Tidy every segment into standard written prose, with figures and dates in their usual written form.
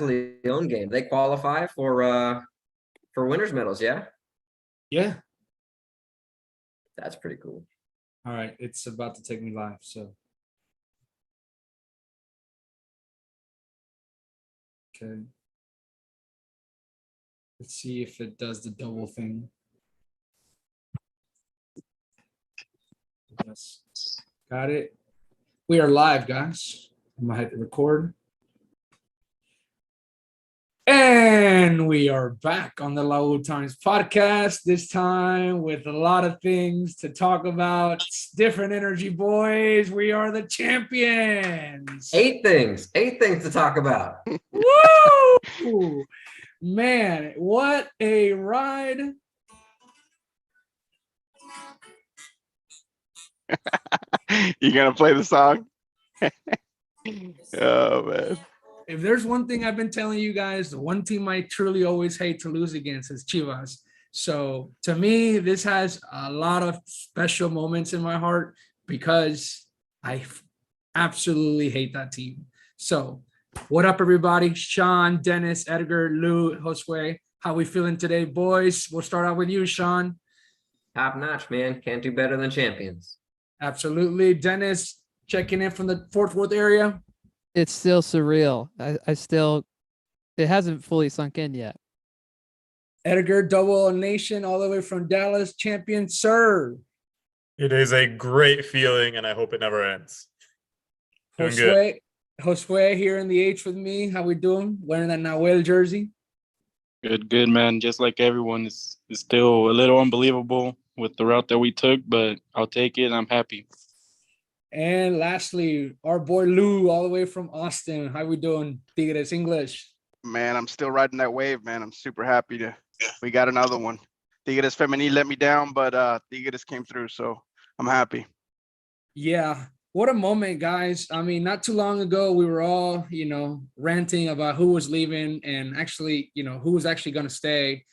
Leon game. They qualify for winners medals, yeah? Yeah. That's pretty cool. All right. It's about to take me live. So. Okay. Let's see if it does the double thing. Yes. Got it. We are live, guys. I'm gonna hit record. And we are back on the Laú Times podcast, this time with a lot of things to talk about. Different energy, boys. We are the champions. Eight things to talk about. Woo! Man, what a ride. You gonna play the song? Oh man. If there's one thing I've been telling you guys, the one team I truly always hate to lose against is Chivas. So to me, this has a lot of special moments in my heart because I absolutely hate that team. So what up, everybody? Sean, Dennis, Edgar, Lou, Josue. How we feeling today, boys? We'll start out with you, Sean. Top notch, man. Can't do better than champions. Absolutely. Dennis, checking in from the Fort Worth area. It's still surreal. It hasn't fully sunk in yet. Edgar, Double Nation, all the way from Dallas, champion, sir. It is a great feeling, and I hope it never ends. Doing good. Josue here in the H with me. How we doing? Wearing that Nahuel jersey. Good, man. Just like everyone, it's still a little unbelievable with the route that we took, but I'll take it. I'm happy. And lastly, our boy Lou, all the way from Austin. How we doing, Tigres English? Man, I'm still riding that wave, man. I'm super happy we got another one. Tigres Femenil let me down, but Tigres came through, so I'm happy. Yeah. What a moment, guys. I mean, not too long ago, we were all, ranting about who was leaving and actually, who was actually going to stay.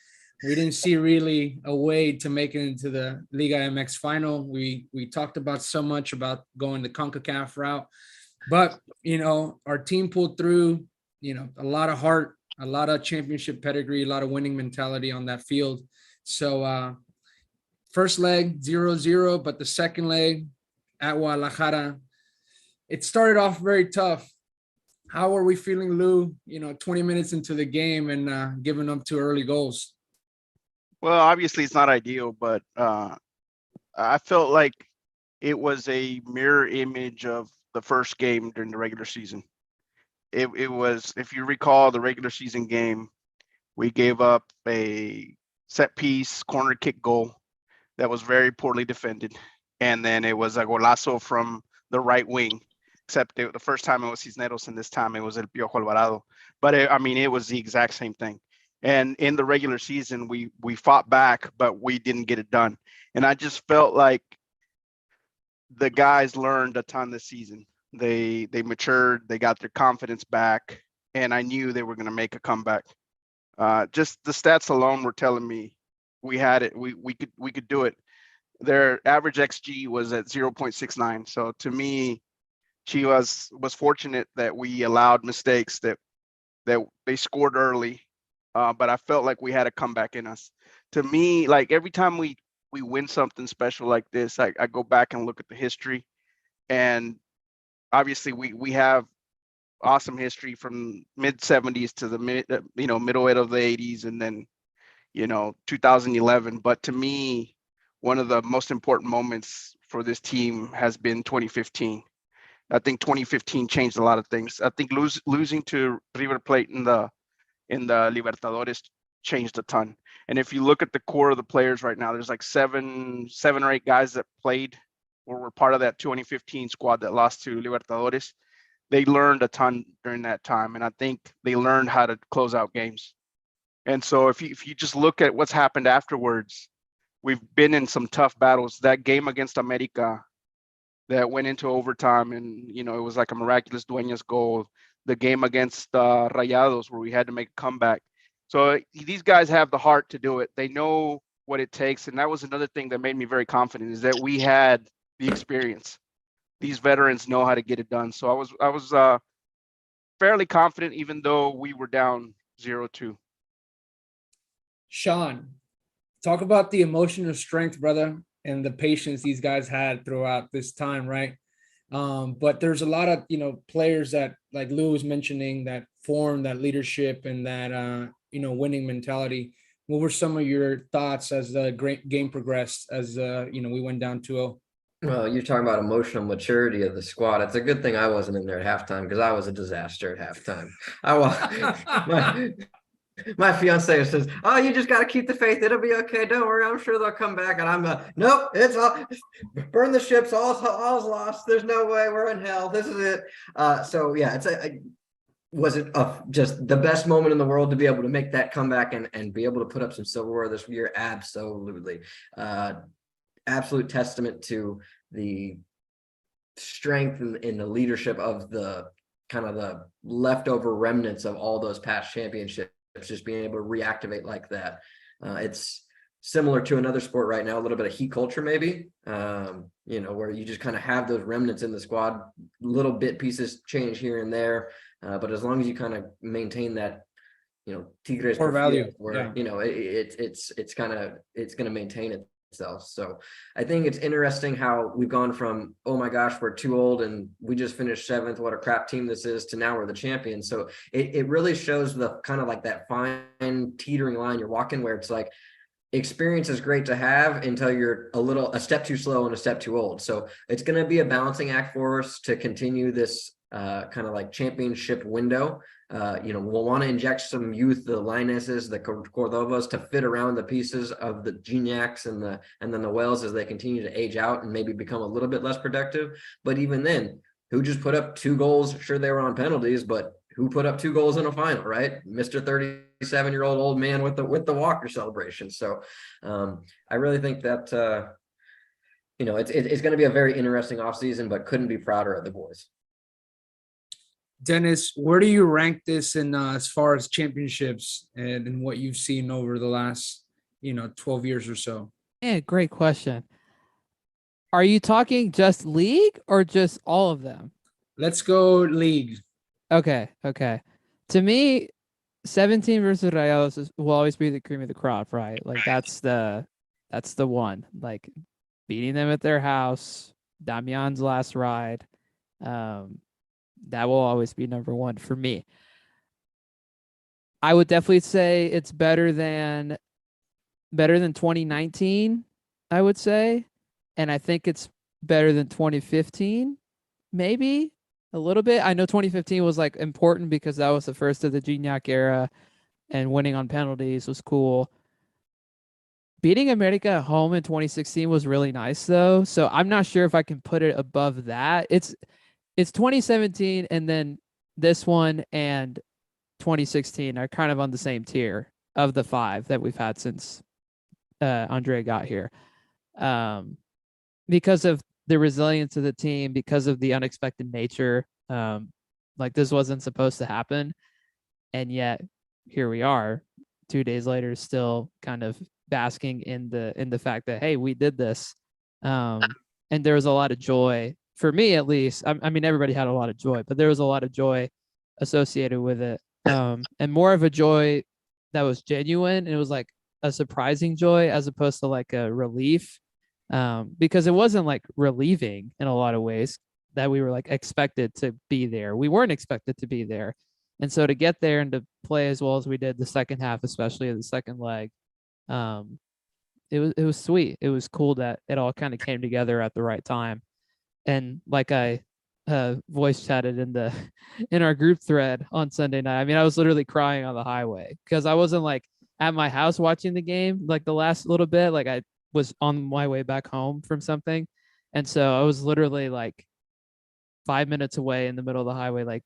We didn't see really a way to make it into the Liga MX final. We talked about so much about going the CONCACAF route, but, our team pulled through, a lot of heart, a lot of championship pedigree, a lot of winning mentality on that field. So first leg 0-0, but the second leg at Guadalajara, it started off very tough. How are we feeling, Lou, 20 minutes into the game and giving up 2 early goals? Well, obviously it's not ideal, but I felt like it was a mirror image of the first game during the regular season. It was, if you recall the regular season game, we gave up a set piece corner kick goal that was very poorly defended. And then it was a golazo from the right wing, except the first time it was Cisneros and this time it was El Piojo Alvarado. But it was the exact same thing. And in the regular season, we fought back, but we didn't get it done. And I just felt like the guys learned a ton this season. They matured, they got their confidence back, and I knew they were going to make a comeback. Just the stats alone were telling me we had it. We could do it. Their average XG was at 0.69. So to me, Chivas was fortunate that we allowed mistakes, that they scored early. But I felt like we had a comeback in us. To me, like every time we win something special like this, I go back and look at the history, and obviously we have awesome history from mid 70s to the middle of the 80s, and then 2011. But to me, one of the most important moments for this team has been 2015. I think 2015 changed a lot of things. I think losing to River Plate in the Libertadores changed a ton. And if you look at the core of the players right now, there's like seven or eight guys that played or were part of that 2015 squad that lost to Libertadores. They learned a ton during that time, and I think they learned how to close out games. And so if you just look at what's happened afterwards, we've been in some tough battles. That game against America that went into overtime, and it was like a miraculous Dueñas goal. The game against Rayados where we had to make a comeback. So these guys have the heart to do it. They know what it takes, and that was another thing that made me very confident, is that we had the experience. These veterans know how to get it done. So I was fairly confident, even though we were down 0-2. Sean, talk about the emotional strength, brother, and the patience these guys had throughout this time, right? But there's a lot of, players that, like Lou was mentioning, that form that leadership and that, winning mentality. What were some of your thoughts as the great game progressed, as, we went down 2-0? Well, you're talking about emotional maturity of the squad. It's a good thing I wasn't in there at halftime because I was a disaster at halftime. My fiance says, "Oh, you just got to keep the faith. It'll be okay. Don't worry. I'm sure they'll come back." And I'm nope. It's all burn the ships. All's lost. There's no way. We're in hell. This is it. So yeah, was it just the best moment in the world to be able to make that comeback and be able to put up some silverware this year? Absolutely. Absolute testament to the strength and the leadership of the kind of the leftover remnants of all those past championships, just being able to reactivate like that. It's similar to another sport right now, a little bit of heat culture, maybe, where you just kind of have those remnants in the squad, little bit pieces change here and there. But as long as you kind of maintain that, Tigres Core value, where, it's going to maintain itself. So I think it's interesting how we've gone from, oh my gosh, we're too old and we just finished 7th, what a crap team this is, to now we're the champions. So it really shows the kind of like that fine teetering line you're walking, where it's like, experience is great to have until you're a step too slow and a step too old. So it's going to be a balancing act for us to continue this kind of like championship window. We'll want to inject some youth, the Lineses, the Cordovas, to fit around the pieces of the Gignacs and then the Wells as they continue to age out and maybe become a little bit less productive. But even then, who just put up 2 goals? Sure, they were on penalties, but who put up 2 goals in a final, right? Mr. 37-year-old old man with the Walker celebration. So I really think that it's going to be a very interesting offseason, but couldn't be prouder of the boys. Dennis, where do you rank this in as far as championships and what you've seen over the last 12 years or so? Yeah, great question. Are you talking just league or just all of them? Let's go league. Okay. To me, 17 versus Rayados will always be the cream of the crop, right? Like that's the one. Like beating them at their house, Damian's last ride. That will always be number 1 for me. I would definitely say it's better than 2019, I would say. And I think it's better than 2015, maybe a little bit. I know 2015 was like important because that was the first of the Gignac era and winning on penalties was cool. Beating America at home in 2016 was really nice though. So I'm not sure if I can put it above that. It's 2017 and then this one and 2016 are kind of on the same tier of the 5 that we've had since Andre got here. Because of the resilience of the team, because of the unexpected nature. Like this wasn't supposed to happen. And yet here we are 2 days later, still kind of basking in the fact that, hey, we did this. And there was a lot of joy. For me, at least, I mean, everybody had a lot of joy, but there was a lot of joy associated with it. And more of a joy that was genuine. It was like a surprising joy as opposed to like a relief, because it wasn't like relieving in a lot of ways that we were like expected to be there. We weren't expected to be there. And so to get there and to play as well as we did the second half, especially the second leg, it was sweet. It was cool that it all kind of came together at the right time. And like I voice chatted in our group thread on Sunday night, I mean, I was literally crying on the highway because I wasn't like at my house watching the game like the last little bit. Like I was on my way back home from something. And so I was literally like 5 minutes away in the middle of the highway, like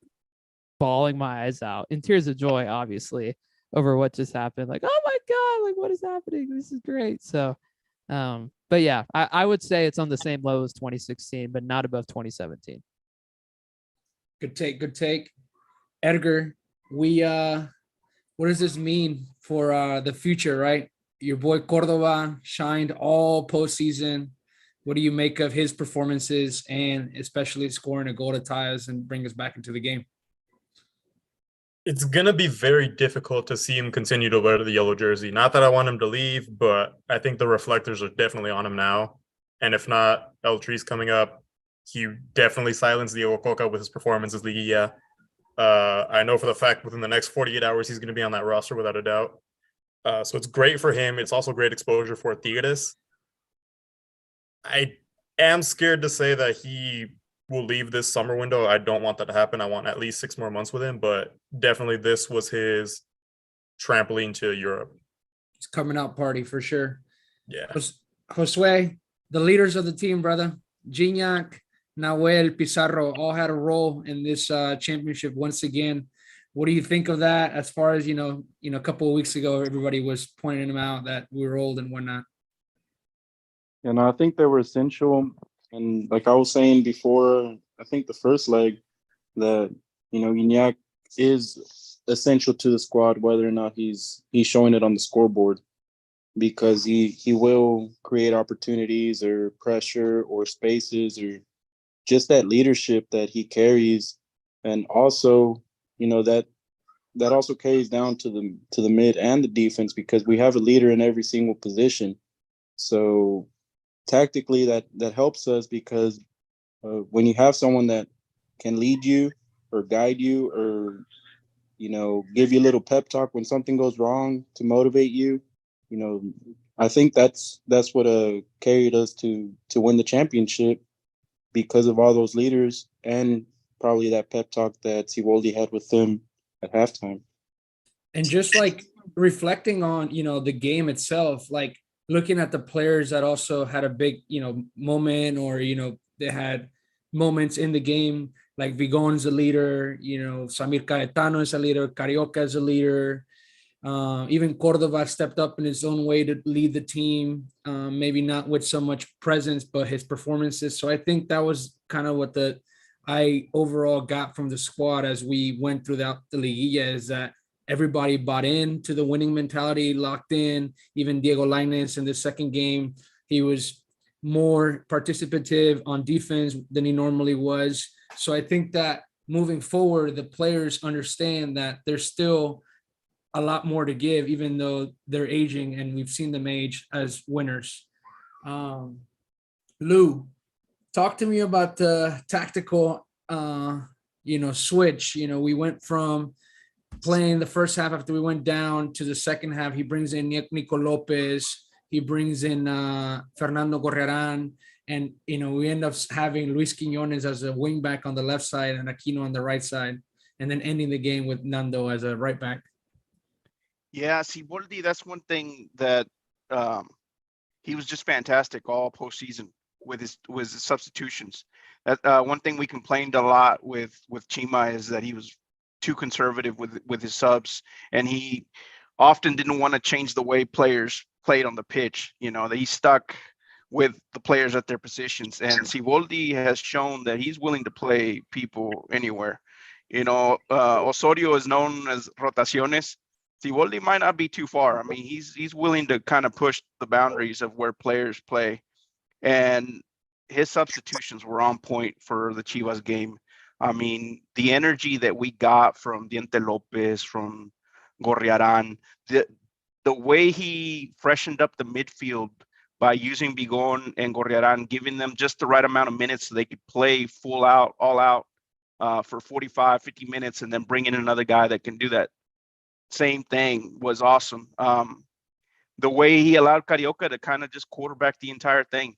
bawling my eyes out in tears of joy, obviously, over what just happened. Like, oh my God, like what is happening? This is great. So, but yeah, I would say it's on the same level as 2016, but not above 2017. Good take. Edgar, what does this mean for the future, right? Your boy Cordova shined all postseason. What do you make of his performances and especially scoring a goal to tie us and bring us back into the game? It's gonna be very difficult to see him continue to wear the yellow jersey. Not that I want him to leave, but I think the reflectors are definitely on him now. And if not, El Tri's coming up. He definitely silenced Diego Coca with his performances, Liguilla. I know for the fact within the next 48 hours he's going to be on that roster without a doubt. So it's great for him. It's also great exposure for Tigres. I am scared to say that he will leave this summer window. I don't want that to happen. I want at least 6 more months with him, but definitely this was his trampoline to Europe. It's coming out party for sure. Yeah. Josue, the leaders of the team, brother, Gignac, Nahuel, Pizarro, all had a role in this championship once again. What do you think of that? As far as a couple of weeks ago, everybody was pointing them out that we were old and whatnot. And I think they were essential. And like I was saying before, I think the first leg that, Gignac is essential to the squad, whether or not he's showing it on the scoreboard, because he will create opportunities or pressure or spaces or just that leadership that he carries. And also, that also carries down to the mid and the defense, because we have a leader in every single position. So tactically that helps us, because when you have someone that can lead you or guide you or give you a little pep talk when something goes wrong to motivate you, I think that's what carried us to win the championship, because of all those leaders and probably that pep talk that Siboldi had with them at halftime. And just like reflecting on the game itself, like looking at the players that also had a big moment, or they had moments in the game, like Vigon's a leader, Samir Caetano is a leader, Carioca is a leader, even Cordova stepped up in his own way to lead the team, maybe not with so much presence, but his performances. So I think that was kind of what I overall got from the squad as we went throughout the Liguilla, is that everybody bought into the winning mentality, locked in. Even Diego Lainez in the second game, he was more participative on defense than he normally was. So I think that moving forward, the players understand that there's still a lot more to give, even though they're aging and we've seen them age as winners. Lou, talk to me about the tactical, switch. We went from playing the first half after we went down to the second half. He brings in Nico Lopez. He brings in Fernando Gorriaran. And, we end up having Luis Quiñones as a wing back on the left side and Aquino on the right side, and then ending the game with Nando as a right back. Yeah, Siboldi, that's one thing that he was just fantastic all postseason with his substitutions. That one thing we complained a lot with Chima is that he was too conservative with his subs, and he often didn't want to change the way players played on the pitch. That he stuck with the players at their positions, and Siboldi has shown that he's willing to play people anywhere. Osorio is known as rotaciones. Siboldi might not be too far. I mean, he's willing to kind of push the boundaries of where players play, and his substitutions were on point for the Chivas game. I mean, the energy that we got from Diente Lopez, from Gorriaran, the way he freshened up the midfield by using Bigon and Gorriaran, giving them just the right amount of minutes so they could play full out, all out for 45, 50 minutes, and then bring in another guy that can do that same thing was awesome. The way he allowed Carioca to kind of just quarterback the entire thing.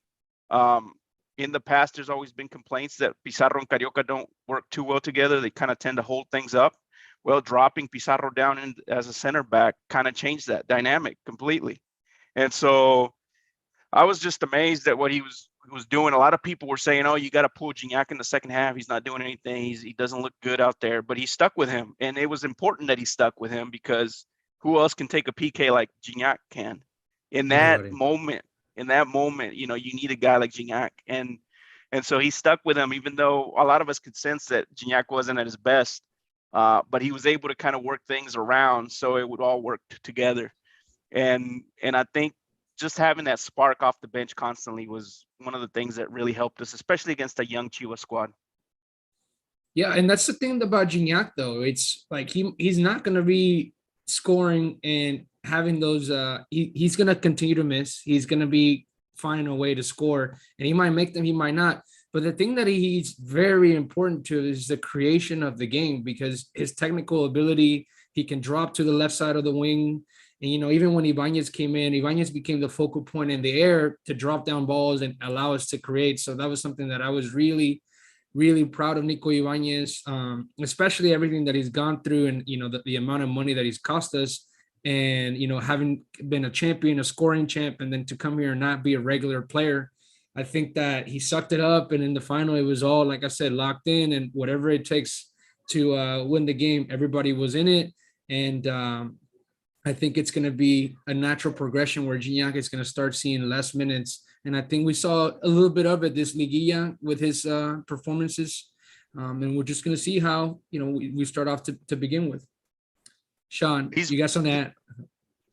In the past, there's always been complaints that Pizarro and Carioca don't work too well together. They kind of tend to hold things up. Well, dropping Pizarro down as a center back kind of changed that dynamic completely. And so I was just amazed at what he was doing. A lot of people were saying, "Oh, you got to pull Gignac in the second half. He's not doing anything. He doesn't look good out there." But he stuck with him, and it was important that he stuck with him, because who else can take a PK like Gignac can? In that moment, you need a guy like Gignac, and so he stuck with him, even though a lot of us could sense that Gignac wasn't at his best. But he was able to kind of work things around so it would all work together. And I think just having that spark off the bench constantly was one of the things that really helped us, especially against a young Chivas squad. Yeah, and that's the thing about Gignac though. It's like he's not gonna be scoring and having those he's gonna continue to miss. He's gonna be finding a way to score, and he might make them, he might not. But the thing that he's very important to is the creation of the game, because his technical ability, he can drop to the left side of the wing. And even when Ibanez came in, Ibanez became the focal point in the air to drop down balls and allow us to create. So that was something that I was really proud of Nico Ibanez, especially everything that he's gone through, and the amount of money that he's cost us, and having been a champion, a scoring champ, and then to come here and not be a regular player. I think that he sucked it up, and in the final, it was all, like I said, locked in, and whatever it takes to win the game, everybody was in it. And I think it's going to be a natural progression where Gignac is going to start seeing less minutes. And I think we saw a little bit of it this Liguilla with his performances. And we're just going to see how, we start off to begin with. Sean, you got something to add?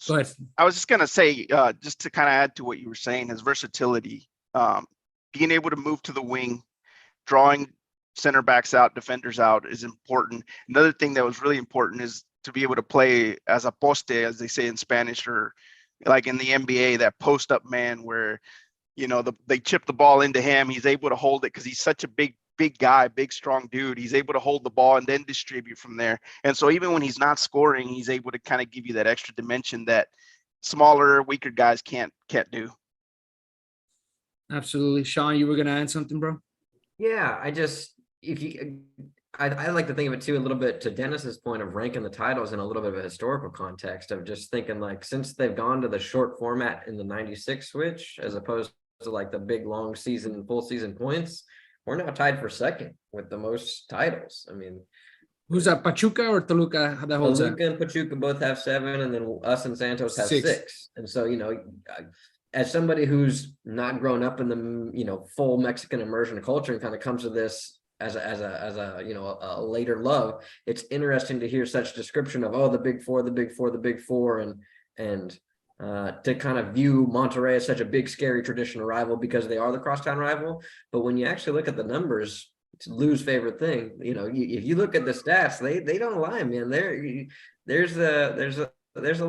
Go ahead. I was just going to say, just to kind of add to what you were saying, his versatility, being able to move to the wing, drawing center backs out, defenders out is important. Another thing that was really important is to be able to play as a poste, as they say in Spanish, or like in the NBA, that post up man where, they chip the ball into him. He's able to hold it because he's such a big guy, big, strong dude. He's able to hold the ball and then distribute from there. And so even when he's not scoring, he's able to kind of give you that extra dimension that smaller, weaker guys can't do. Absolutely. Sean, you were going to add something, bro? Yeah, I like to think of it too a little bit to Dennis's point of ranking the titles in a little bit of a historical context of just thinking like since they've gone to the short format in the 96 switch, as opposed to like the big long season, full season points, we're now tied for second with the most titles. I mean, who's that, Pachuca or Toluca? That holds Toluca and Pachuca both have 7, and then us and Santos have 6. And so, as somebody who's not grown up in the, full Mexican immersion culture and kind of comes to this as a later love, it's interesting to hear such description of, the big four, and to kind of view Monterrey as such a big, scary traditional rival because they are the crosstown rival. But when you actually look at the numbers, it's Lou's favorite thing. If you look at the stats, they don't lie, man. There's a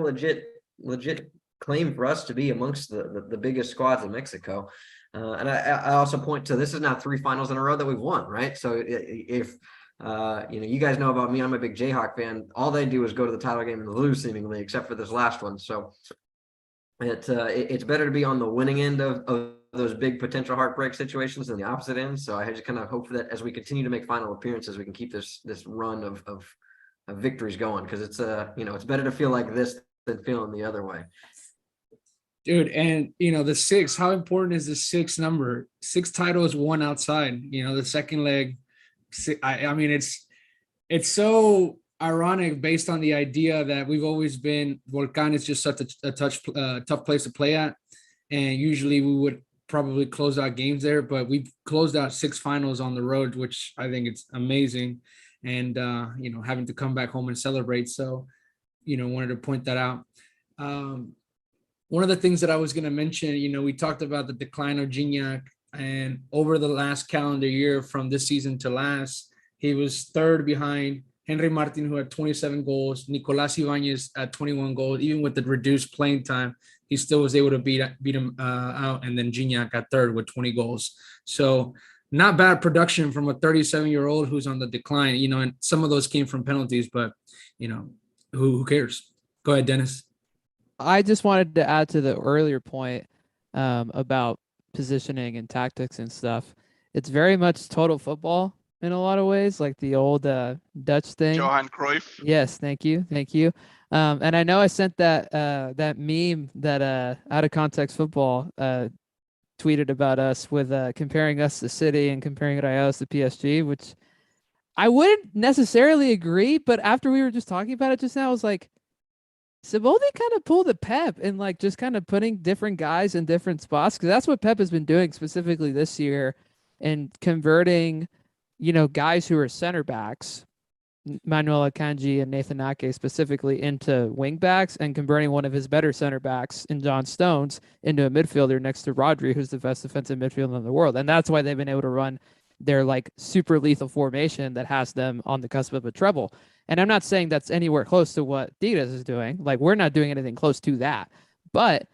legit claim for us to be amongst the biggest squads in Mexico. And I also point to, this is now 3 finals in a row that we've won, right? So if you guys know about me, I'm a big Jayhawk fan. All they do is go to the title game and lose seemingly, except for this last one. So it's better to be on the winning end of those big potential heartbreak situations than the opposite end. So I just kind of hope that as we continue to make final appearances, we can keep this run of victories going, because it's it's better to feel like this than feeling the other way. Dude, and the 6, how important is the 6 number? 6 titles, 1 outside. The second leg. I mean, it's so ironic based on the idea that we've always been, Volcan is just such a tough place to play at, and usually we would probably close out games there, but we've closed out 6 finals on the road, which I think it's amazing, and having to come back home and celebrate. So wanted to point that out. One of the things that I was going to mention, we talked about the decline of Gignac, and over the last calendar year from this season to last, he was 3rd behind Henry Martin, who had 27 goals, Nicolas Ibanez at 21 goals. Even with the reduced playing time, he still was able to beat him out, and then Gignac at 3rd with 20 goals. So not bad production from a 37-year-old who's on the decline, and some of those came from penalties, but, who cares? Go ahead, Dennis. I just wanted to add to the earlier point about positioning and tactics and stuff. It's very much total football in a lot of ways, like the old Dutch thing. Johan Cruyff. Yes, thank you. And I know I sent that meme that Out of Context Football tweeted about us with comparing us to City and comparing us to PSG, which I wouldn't necessarily agree, but after we were just talking about it just now, I was like, Siboldi kind of pulled a Pep and like just kind of putting different guys in different spots, because that's what Pep has been doing specifically this year, and converting, guys who are center backs, Manuel Akanji and Nathan Ake specifically, into wing backs, and converting one of his better center backs in John Stones into a midfielder next to Rodri, who's the best defensive midfielder in the world. And that's why they've been able to run their like super lethal formation that has them on the cusp of a treble. And I'm not saying that's anywhere close to what Tigres is doing. Like, we're not doing anything close to that. But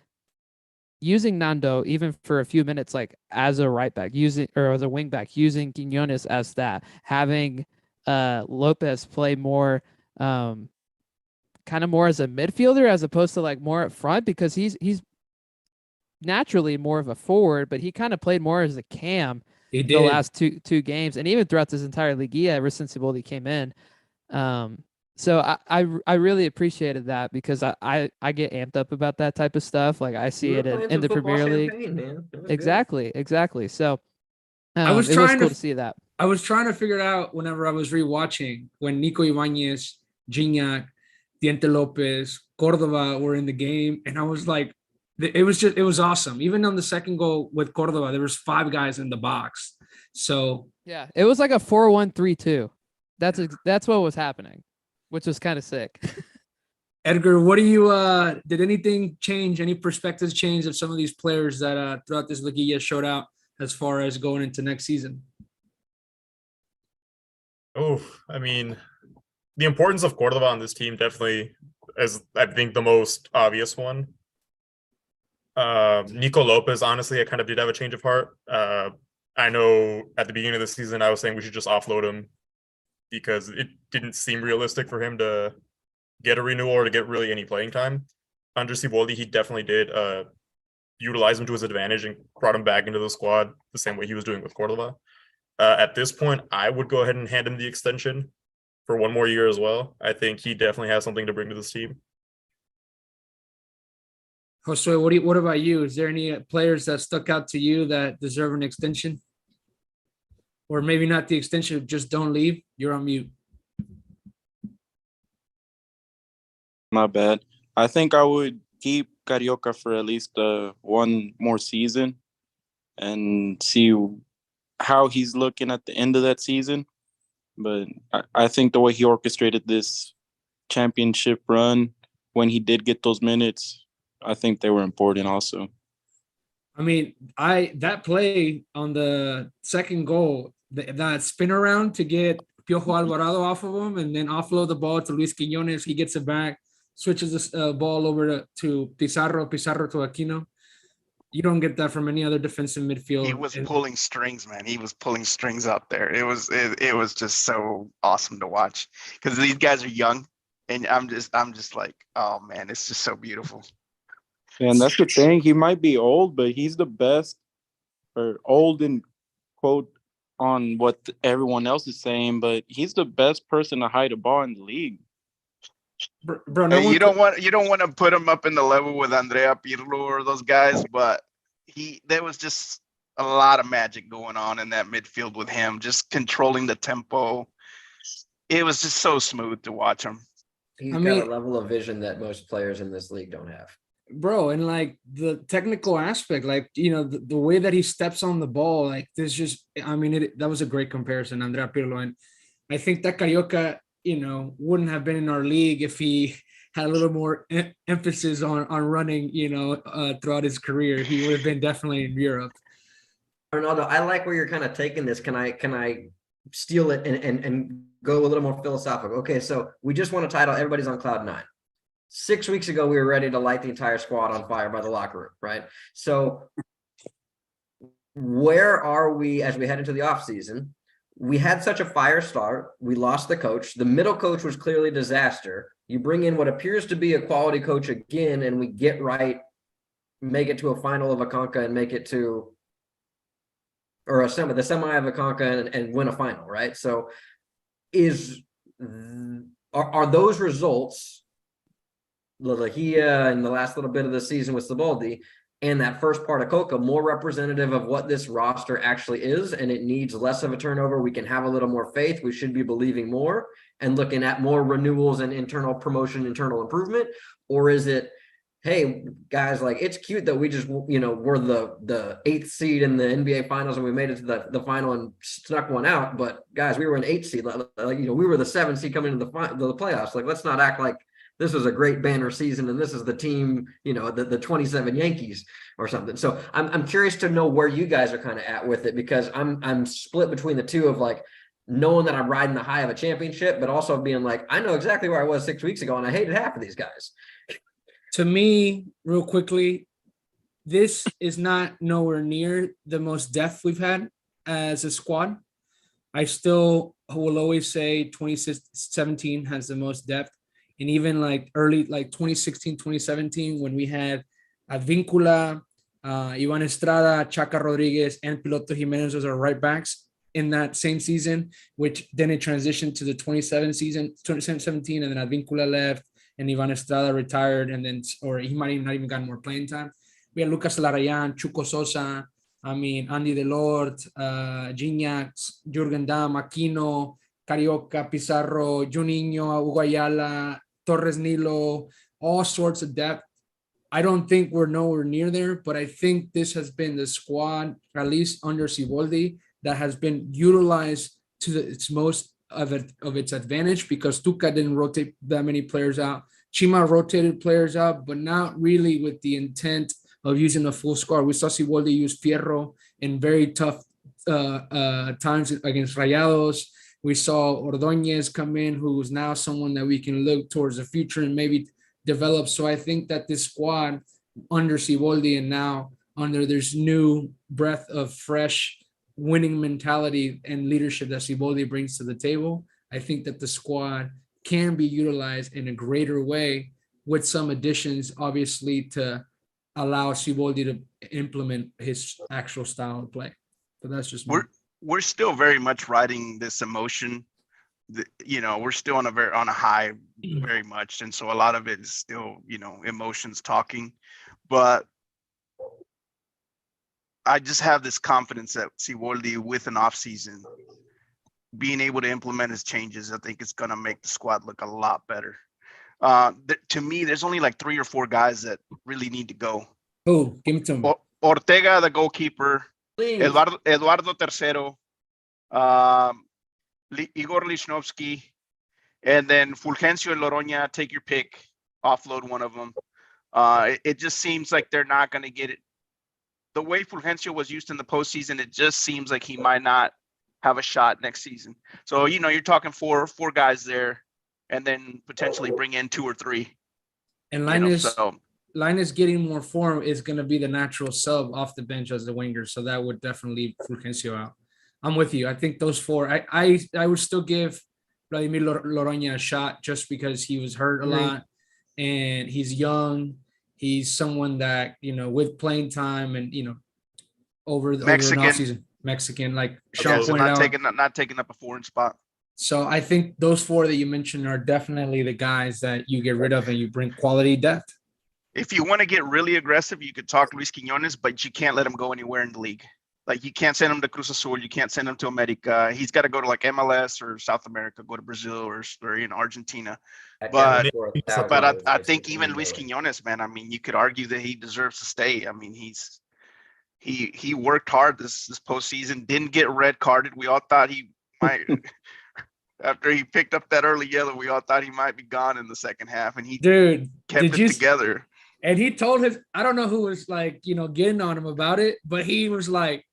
using Nando, even for a few minutes, like as a right back, or as a wing back, using Quinones as that, having Lopez play more, kind of more as a midfielder as opposed to like more up front, because he's naturally more of a forward, but he kind of played more as a cam the last two games, and even throughout this entire Liga ever since Siboldi came in. So I really appreciated that, because I get amped up about that type of stuff. Like, I see it in the Premier League. Exactly. So I was it was trying cool to to see that. I was trying to figure it out whenever I was rewatching when Nico Ibanez, Gignac, Diente Lopez, Cordova were in the game, and I was like, it was awesome. Even on the second goal with Cordova, there was 5 guys in the box. So Yeah, it was like a 4-1-3-2. That's what was happening, which was kind of sick. Edgar, what do you did anything change? Any perspectives change of some of these players that throughout this Liguilla showed out as far as going into next season? Oh, I mean, the importance of Cordova on this team definitely is, I think, the most obvious one. Nico Lopez, honestly, I kind of did have a change of heart. I know at the beginning of the season, I was saying we should just offload him because it didn't seem realistic for him to get a renewal or to get really any playing time. Under Siboldi, he definitely did utilize him to his advantage and brought him back into the squad the same way he was doing with Cordova. At this point, I would go ahead and hand him the extension for 1 more year as well. I think he definitely has something to bring to this team. Josue, what about you? Is there any players that stuck out to you that deserve an extension? Or maybe not the extension, just don't leave? You're on mute. My bad. I think I would keep Carioca for at least 1 more season and see how he's looking at the end of that season. But I think the way he orchestrated this championship run, when he did get those minutes, I think they were important also. I mean, that play on the second goal, that spin around to get Piojo Alvarado off of him and then offload the ball to Luis Quinones. He gets it back, switches the ball over to Pizarro to Aquino. You don't get that from any other defensive midfield. He was pulling strings, man. He was pulling strings out there. It was just so awesome to watch because these guys are young, and I'm just like, oh man, it's just so beautiful. And that's the thing. He might be old, but he's the best, or old in quote on what everyone else is saying, but he's the best person to hide a ball in the league. Bro, no, you don't want to put him up in the level with Andrea Pirlo or those guys, but there was just a lot of magic going on in that midfield with him, just controlling the tempo. It was just so smooth to watch him. He's got a level of vision that most players in this league don't have. Bro, and like the technical aspect, like, you know, the way that he steps on the ball, like this just, I mean, that was a great comparison, Andrea Pirlo. And I think that Carioca, you know, wouldn't have been in our league if he had a little more emphasis on running, you know, throughout his career. He would have been definitely in Europe. Ronaldo, I like where you're kind of taking this. Can I steal it and go a little more philosophical? Okay, so we just won a title. Everybody's on cloud 9. 6 weeks ago, we were ready to light the entire squad on fire by the locker room, right? So where are we as we head into the offseason? We had such a fire start. We lost the coach. The middle coach was clearly a disaster. You bring in what appears to be a quality coach again, and we get right, make it to a final of a Conca and make it to, or the semi of a Conca and win a final, right? So are those results, La Lejía in the last little bit of the season with Siboldi and that first part of Coca, more representative of what this roster actually is, and it needs less of a turnover? We can have a little more faith. We should be believing more and looking at more renewals and internal promotion, internal improvement? Or is it, hey, guys, like, it's cute that we just, you know, we're the 8th seed in the NBA finals and we made it to the final and snuck one out. But guys, we were an 8th seed. Like, you know, we were the 7th seed coming into the playoffs. Like, let's not act like this was a great banner season and this is the team, the 27 Yankees or something. So I'm curious to know where you guys are kind of at with it, because I'm split between the two of like knowing that I'm riding the high of a championship, but also being like, I know exactly where I was 6 weeks ago and I hated half of these guys. To me, real quickly, this is not nowhere near the most depth we've had as a squad. I still will always say 2017 has the most depth. And even like early, like 2016, 2017, when we had Advíncula, Ivan Estrada, Chaca Rodriguez, and Piloto Jimenez as our right backs in that same season, which then it transitioned to the 2017, and then Advíncula left and Ivan Estrada retired, and then, or he might not even gotten more playing time. We had Lucas Larayan, Chuco Sosa, Andy Delort, Gignac, Jürgen Damm, Aquino, Carioca, Pizarro, Juninho, Hugo Ayala, Torres Nilo, all sorts of depth. I don't think we're nowhere near there, but I think this has been the squad, at least under Siboldi, that has been utilized to its most of its advantage, because Tuca didn't rotate that many players out. Chima rotated players out, but not really with the intent of using a full squad. We saw Siboldi use Fierro in very tough times against Rayados. We saw Ordóñez come in, who is now someone that we can look towards the future and maybe develop. So I think that this squad under Siboldi and now under this new breath of fresh winning mentality and leadership that Siboldi brings to the table, I think that the squad can be utilized in a greater way with some additions, obviously, to allow Siboldi to implement his actual style of play. So that's just we're still very much riding this emotion. We're still on a high very much, and so a lot of it is still emotions talking. But I just have this confidence that Siboldi, with an off season, being able to implement his changes, I think it's going to make the squad look a lot better. To me, there's only like 3 or 4 guys that really need to go. Oh, give me to me. Ortega, the goalkeeper, Please. Eduardo Tercero, Igor Lichnowsky, and then Fulgencio and Loroña. Take your pick, offload one of them. It just seems like they're not going to get it. The way Fulgencio was used in the postseason, it just seems like he might not have a shot next season. So, you're talking four guys there, and then potentially bring in 2 or 3. And Linus getting more form is going to be the natural sub off the bench as the winger. So that would definitely leave Fulgencio out. I'm with you. I think those 4, I would still give Vladimir Loroña a shot just because he was hurt a lot and he's young. He's someone that, with playing time and, over an offseason, Mexican, like Sean pointed out. Not taking up a foreign spot. So I think those 4 that you mentioned are definitely the guys that you get rid of and you bring quality depth. If you want to get really aggressive, you could talk Luis Quiñones, but you can't let him go anywhere in the league. Like, you can't send him to Cruz Azul. You can't send him to America. He's got to go to like MLS or South America, go to Brazil or in Argentina. But I think even Luis Quiñones, man, you could argue that he deserves to stay. He worked hard this postseason, didn't get red carded. We all thought he might. After he picked up that early yellow, we all thought he might be gone in the second half, and he kept it together. And he told I don't know who was like, getting on him about it, but he was like,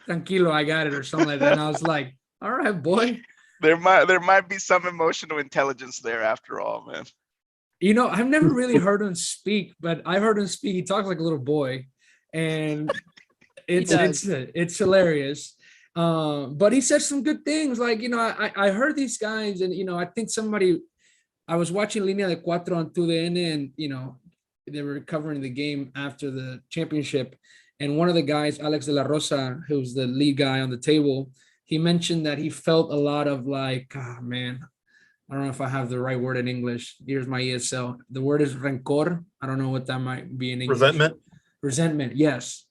tranquilo, I got it, or something like that. And I was like, all right, boy. There might be some emotional intelligence there after all, man. I've never really heard him speak, but I've heard him speak. He talks like a little boy, and it's hilarious. But he said some good things. Like, I heard these guys, and, I think I was watching Línea de Cuatro on TUDN, and, they were covering the game after the championship. And one of the guys, Alex de la Rosa, who's the lead guy on the table, he mentioned that he felt a lot of like, oh, man, I don't know if I have the right word in English. Here's my ESL. The word is rencor. I don't know what that might be in English. Resentment, yes.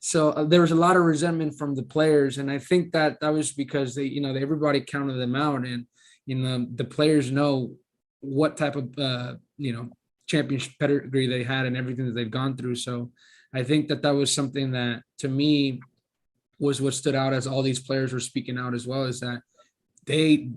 So there was a lot of resentment from the players. And I think that was because everybody counted them out. And, the players know what type of, championship pedigree they had and everything that they've gone through. So I think that was something that, to me, was what stood out as all these players were speaking out as well, is that they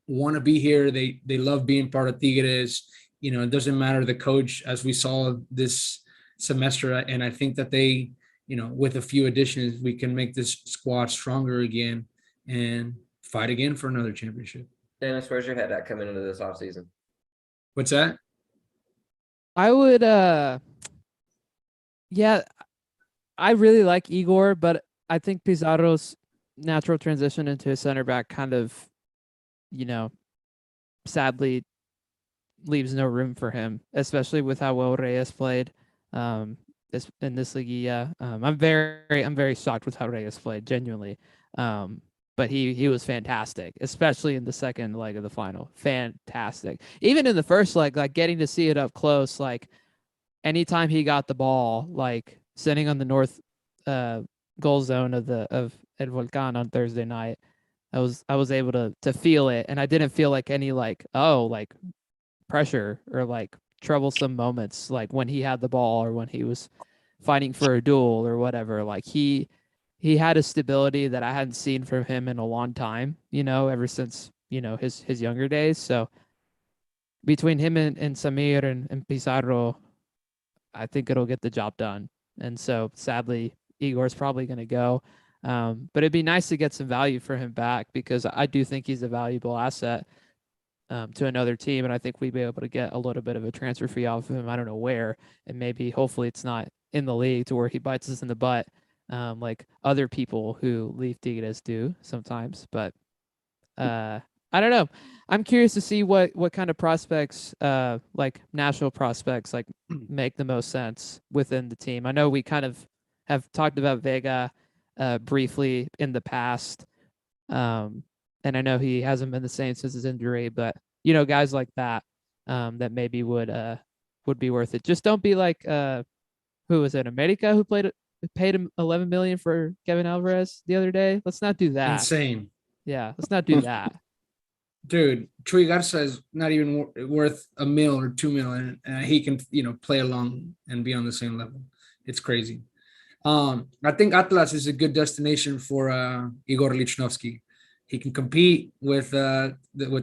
want to be here. They love being part of Tigres. it doesn't matter the coach, as we saw this semester. And I think that they, with a few additions, we can make this squad stronger again and fight again for another championship. Dennis, where's your head at coming into this offseason? What's that? I would yeah, I really like Igor, but I think Pizarro's natural transition into a center back kind of, sadly leaves no room for him, especially with how well Reyes played in this Liguilla. I'm very shocked with how Reyes played, genuinely. But he was fantastic, especially in the second leg of the final. Fantastic. Even in the first leg, like getting to see it up close, like anytime he got the ball, like sitting on the north goal zone of El Volcan on Thursday night, I was able to feel it, and I didn't feel like any pressure or like troublesome moments, like when he had the ball or when he was fighting for a duel or whatever. Like he had a stability that I hadn't seen from him in a long time, ever since, his younger days. So between him and Samir and Pizarro, I think it'll get the job done. And so sadly, Igor's probably going to go. But it'd be nice to get some value for him back, because I do think he's a valuable asset to another team. And I think we'd be able to get a little bit of a transfer fee off of him. I don't know where, and maybe hopefully it's not in the league to where he bites us in the butt, like other people who leave Tigres do sometimes. But I don't know. I'm curious to see what kind of prospects, like national prospects, like make the most sense within the team. I know we kind of have talked about Vega briefly in the past. And I know he hasn't been the same since his injury, but guys like that, that maybe would be worth it. Just don't be like who was it, America, who paid him 11 million for Kevin Alvarez the other day. Let's not do that. Insane. Yeah, let's not do that. Dude, Chuy Garza is not even worth $1 million or $2 million, and he can, play along and be on the same level. It's crazy. I think Atlas is a good destination for Igor Lichnowsky. He can compete with the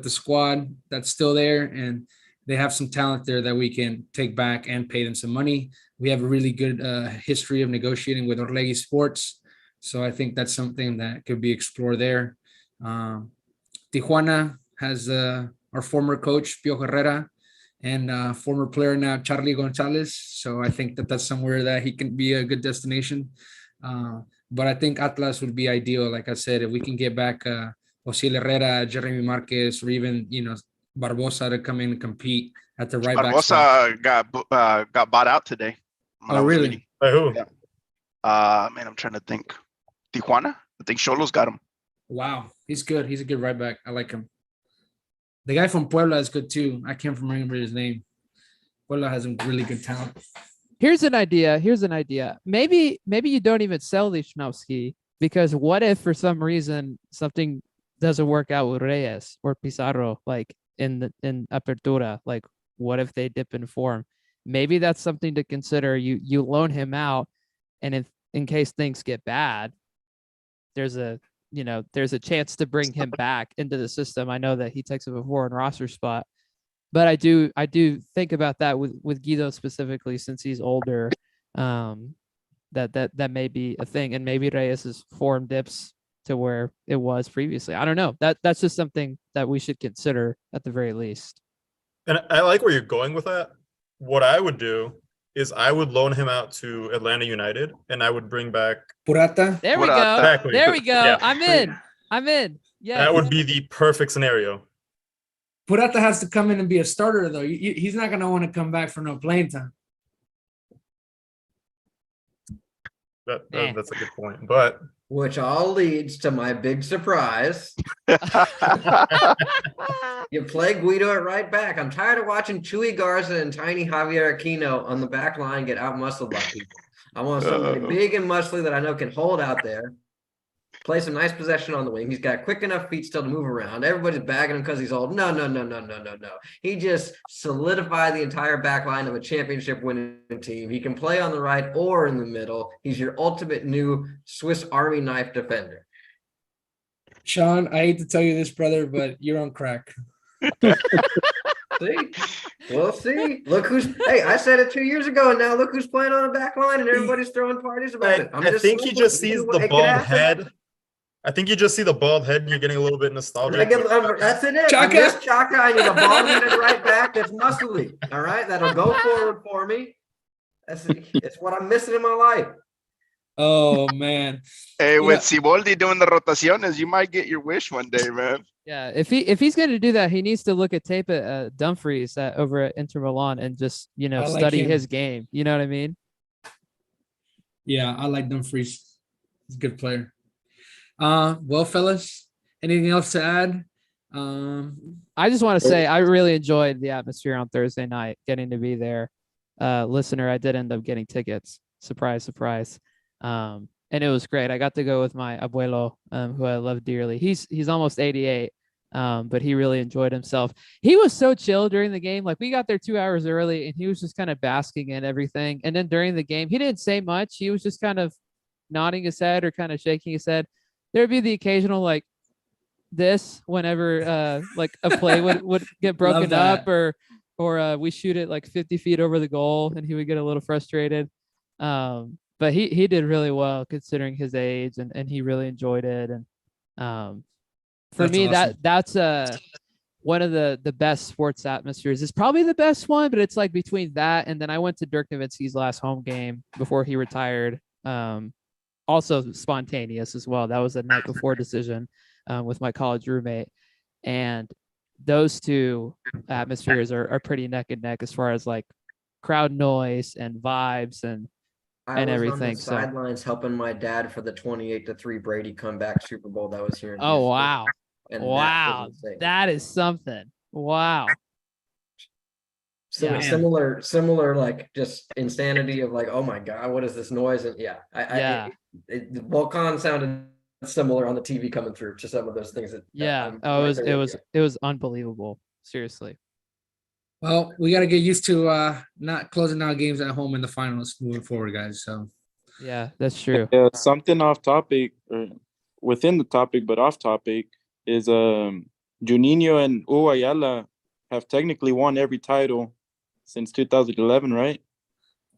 squad that's still there, and they have some talent there that we can take back and pay them some money. We have a really good history of negotiating with Orlegui Sports, so I think that's something that could be explored there. Tijuana has our former coach Pio Herrera and former player now Charlie Gonzalez, so I think that's somewhere that he can be a good destination. But I think Atlas would be ideal. Like I said, if we can get back Osiel Herrera, Jeremy Marquez, or even Barbosa to come in and compete at the right back spot. Barbosa got bought out today. Oh, really? By who? Yeah. Man, I'm trying to think. Tijuana? I think Xolos got him. Wow, he's good. He's a good right back. I like him. The guy from Puebla is good too. I can't remember his name. Puebla has some really good talent. Here's an idea. Maybe you don't even sell Lichnowsky, because what if for some reason something doesn't work out with Reyes or Pizarro, like in Apertura? Like, what if they dip in form? Maybe that's something to consider. You loan him out, and if in case things get bad, there's a chance to bring him back into the system. I know that he takes up a foreign roster spot, but I do think about that with Guido specifically, since he's older. That may be a thing, and maybe Reyes's form dips to where it was previously. I don't know. That's just something that we should consider at the very least. And I like where you're going with that. What I would do is I would loan him out to Atlanta United, and I would bring back Purata. There we go. Exactly. There we go. Yeah. I'm in. Yeah. That would be the perfect scenario. Purata has to come in and be a starter, though. He's not going to want to come back for no playing time. That's a good point. But Which all leads to my big surprise. You play Guido at right back. I'm tired of watching Chuy Garza and tiny Javier Aquino on the back line get out-muscled by people. I want somebody big and muscly that I know can hold out there, play some nice possession on the wing. He's got quick enough feet still to move around. Everybody's bagging him because he's old. No. He just solidified the entire back line of a championship winning team. He can play on the right or in the middle. He's your ultimate new Swiss Army knife defender. Sean, I hate to tell you this, brother, but you're on crack. see. We'll see. Look who's. Hey, I said it 2 years ago, and now look who's playing on the back line, and everybody's throwing parties about it. I think he just sees the bald head. I think you just see the bald head, and you're getting a little bit nostalgic. That's it. I Chaka. miss Chaka. I need a bald-headed right back that's muscly. All right, that'll go forward for me. It's what I'm missing in my life. Oh man. Hey, with Yeah. Siboldi doing the rotaciones, you might get your wish one day, man. Yeah, if he's going to do that, he needs to look at tape at Dumfries over at Inter Milan and just I like study him. his game. You know what I mean? Yeah, I like Dumfries. He's a good player. Well, fellas, anything else to add? I just want to say I really enjoyed the atmosphere on Thursday night, getting to be there. Listener, I did end up getting tickets. Surprise, surprise. And it was great. I got to go with my abuelo, who I love dearly. He's almost 88, but he really enjoyed himself. He was so chill during the game. Like, we got there 2 hours early, and he was just kind of basking in everything. And then during the game, he didn't say much. He was just kind of nodding his head or kind of shaking his head. There'd be the occasional like this whenever like a play would get broken that. up, or we shoot it like 50 feet over the goal, and he would get a little frustrated. But he did really well considering his age, and he really enjoyed it. And for That's me, awesome. that's one of the best sports atmospheres. It's probably the best one, but it's like between that and then I went to Dirk Nowitzki's last home game before he retired. Also spontaneous as well. That was a night before decision with my college roommate, and those two atmospheres are pretty neck and neck as far as like crowd noise and vibes and everything. On the So sidelines helping my dad for the 28-3 Brady comeback Super Bowl that was here. In oh Houston, wow. and that Wow. was insane. That is something. Wow. Yeah. Similar, like just insanity of like, oh my god, what is this noise? And Volcan sounded similar on the TV coming through to some of those things that. Yeah. I'm Oh, right there with you. it was unbelievable. Seriously. Well, we got to get used to not closing out games at home in the finals moving forward, guys. So Yeah, that's true. Yeah, something off topic, or within the topic, but off topic, is Juninho and Hugo Ayala have technically won every title since 2011, right?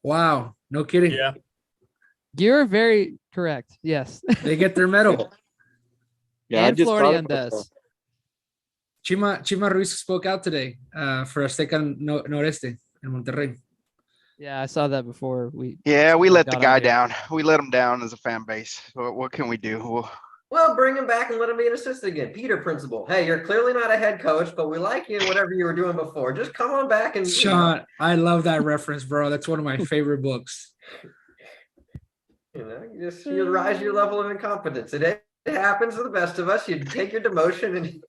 wow, no kidding. Yeah. You're very correct. Yes. They get their medal. Yeah, And I just thought Florian about does. Chima Ruiz spoke out today for Azteca Noreste in Monterrey. Yeah, I saw that before we Yeah, we let the got on guy here. down. We let him down as a fan base. What can we do? Well, bring him back and let him be an assistant again. Peter principle. Hey, you're clearly not a head coach, but we like you and whatever you were doing before. Just come on back and Sean, I love that reference, bro. That's one of my favorite books. You rise your level of incompetence. It happens to the best of us. You take your demotion and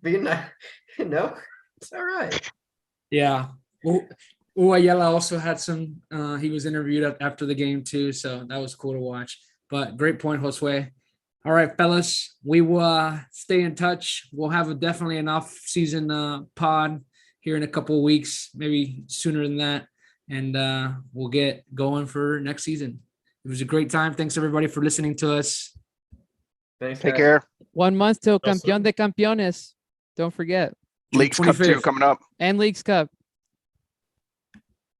be nice. It's all right. Yeah. Ayala also had some, he was interviewed after the game too. So that was cool to watch. But great point, Josue. All right, fellas, we will stay in touch. We'll have definitely an off-season pod here in a couple of weeks, maybe sooner than that. And we'll get going for next season. It was a great time. Thanks, everybody, for listening to us. Thanks, Take guys. care. 1 month till Awesome. Campeón de Campeones. Don't forget. June Leagues Cup 2 25th. coming up. And Leagues Cup.